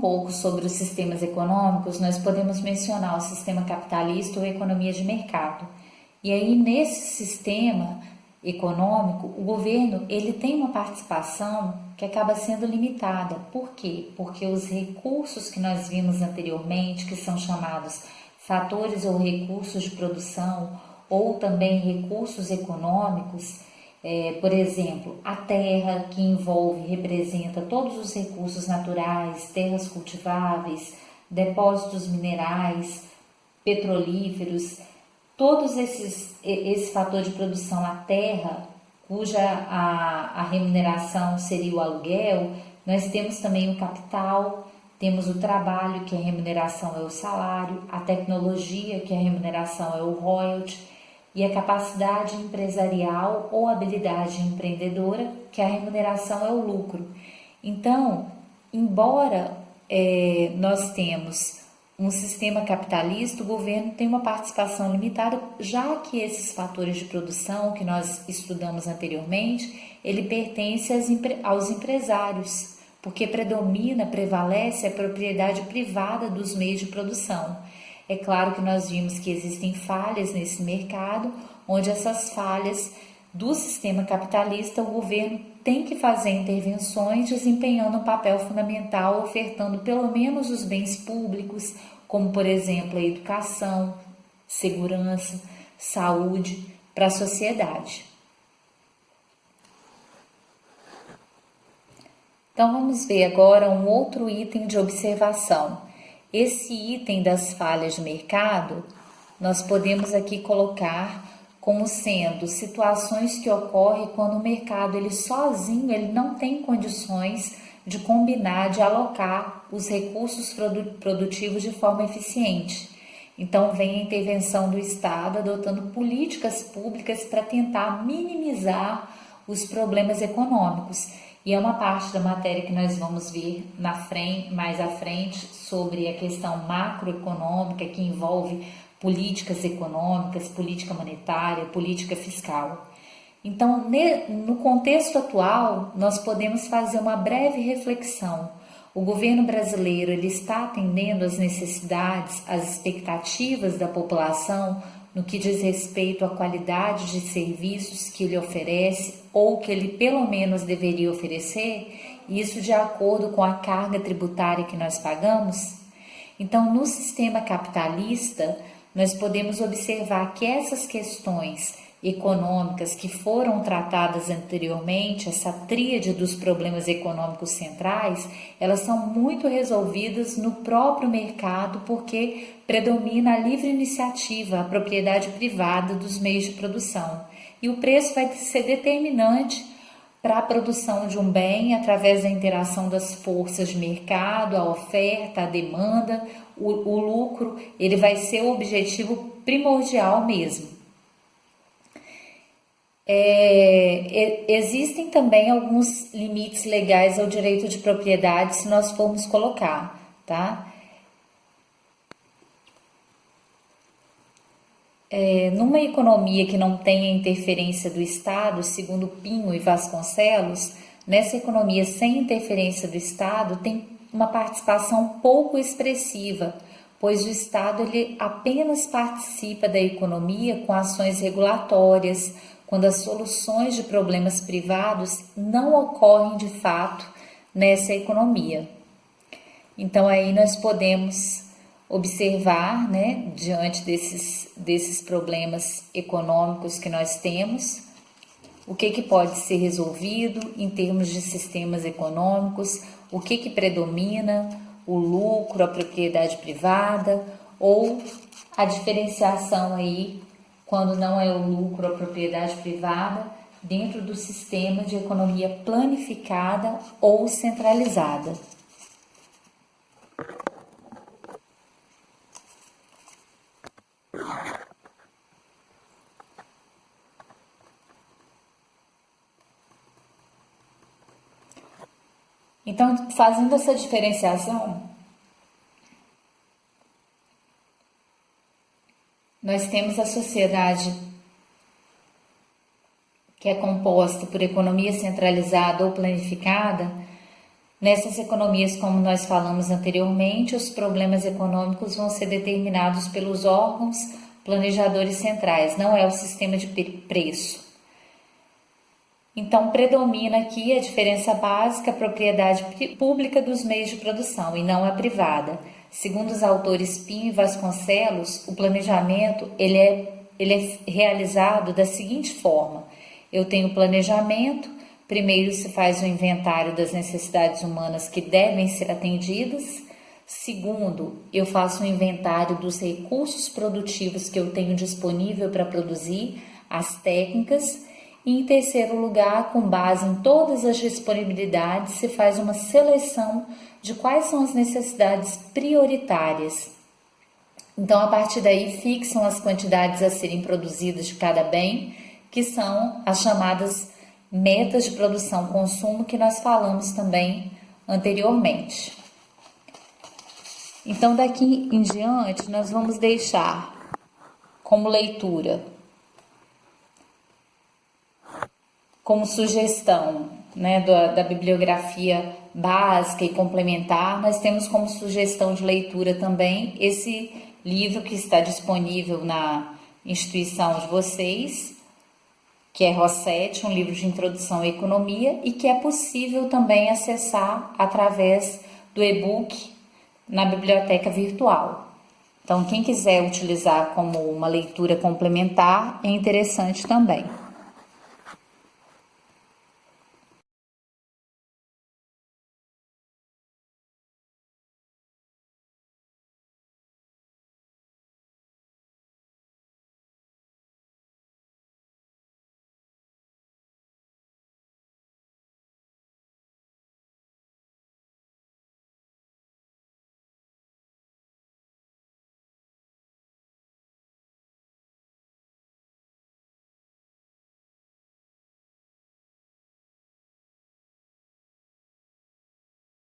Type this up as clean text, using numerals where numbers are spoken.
pouco sobre os sistemas econômicos, nós podemos mencionar o sistema capitalista ou economia de mercado. E aí, nesse sistema econômico, o governo ele tem uma participação que acaba sendo limitada. Por quê? Porque os recursos que nós vimos anteriormente, que são chamados fatores ou recursos de produção, ou também recursos econômicos, por exemplo, a terra, que representa todos os recursos naturais, terras cultiváveis, depósitos minerais, petrolíferos, todos esse fator de produção, a terra, cuja a remuneração seria o aluguel, nós temos também o capital, temos o trabalho, que a remuneração é o salário, a tecnologia, que a remuneração é o royalty, e a capacidade empresarial ou habilidade empreendedora, que a remuneração é o lucro. Então, embora nós temos um sistema capitalista, o governo tem uma participação limitada, já que esses fatores de produção que nós estudamos anteriormente, ele pertence aos empresários, porque prevalece a propriedade privada dos meios de produção. É claro que nós vimos que existem falhas nesse mercado, onde essas falhas do sistema capitalista, o governo tem que fazer intervenções desempenhando um papel fundamental, ofertando pelo menos os bens públicos, como por exemplo a educação, segurança, saúde para a sociedade. Então vamos ver agora um outro item de observação. Esse item das falhas de mercado, nós podemos aqui colocar como sendo situações que ocorrem quando o mercado ele sozinho ele não tem condições de combinar, de alocar os recursos produtivos de forma eficiente. Então vem a intervenção do Estado adotando políticas públicas para tentar minimizar os problemas econômicos. E é uma parte da matéria que nós vamos ver mais à frente sobre a questão macroeconômica, que envolve políticas econômicas, política monetária, política fiscal. Então, no contexto atual, nós podemos fazer uma breve reflexão. O governo brasileiro ele está atendendo às necessidades, às expectativas da população no que diz respeito à qualidade de serviços que ele oferece ou que ele pelo menos deveria oferecer, isso de acordo com a carga tributária que nós pagamos? Então, no sistema capitalista, nós podemos observar que essas questões econômicas que foram tratadas anteriormente, essa tríade dos problemas econômicos centrais, elas são muito resolvidas no próprio mercado porque predomina a livre iniciativa, a propriedade privada dos meios de produção. E o preço vai ser determinante para a produção de um bem através da interação das forças de mercado, a oferta, a demanda, o lucro, ele vai ser o objetivo primordial mesmo. Existem também alguns limites legais ao direito de propriedade, se nós formos colocar, tá? Numa economia que não tenha interferência do Estado, segundo Pinho e Vasconcelos, nessa economia sem interferência do Estado tem uma participação pouco expressiva, pois o Estado ele apenas participa da economia com ações regulatórias, quando as soluções de problemas privados não ocorrem de fato nessa economia. Então aí nós podemos observar, né, diante desses problemas econômicos que nós temos, o que pode ser resolvido em termos de sistemas econômicos, o que predomina, o lucro, a propriedade privada ou a diferenciação aí, quando não é o lucro, a propriedade privada, dentro do sistema de economia planificada ou centralizada. Então, fazendo essa diferenciação, nós temos a sociedade que é composta por economia centralizada ou planificada, Nessas economias, como nós falamos anteriormente, os problemas econômicos vão ser determinados pelos órgãos planejadores centrais, não é o sistema de preço. Então, predomina aqui a diferença básica, a propriedade pública dos meios de produção e não a privada. Segundo os autores Pinho e Vasconcelos, o planejamento ele é realizado da seguinte forma: eu tenho planejamento, primeiro se faz o inventário das necessidades humanas que devem ser atendidas. Segundo, eu faço um inventário dos recursos produtivos que eu tenho disponível para produzir, as técnicas. E em terceiro lugar, com base em todas as disponibilidades, se faz uma seleção de quais são as necessidades prioritárias. Então, a partir daí, fixam as quantidades a serem produzidas de cada bem, que são as chamadas metas de produção-consumo que nós falamos também anteriormente. Então, daqui em diante, nós vamos deixar como leitura, como sugestão, né, da bibliografia básica e complementar, nós temos como sugestão de leitura também esse livro que está disponível na instituição de vocês, que é Rossetti, um livro de introdução à economia, e que é possível também acessar através do e-book na biblioteca virtual. Então, quem quiser utilizar como uma leitura complementar, é interessante também.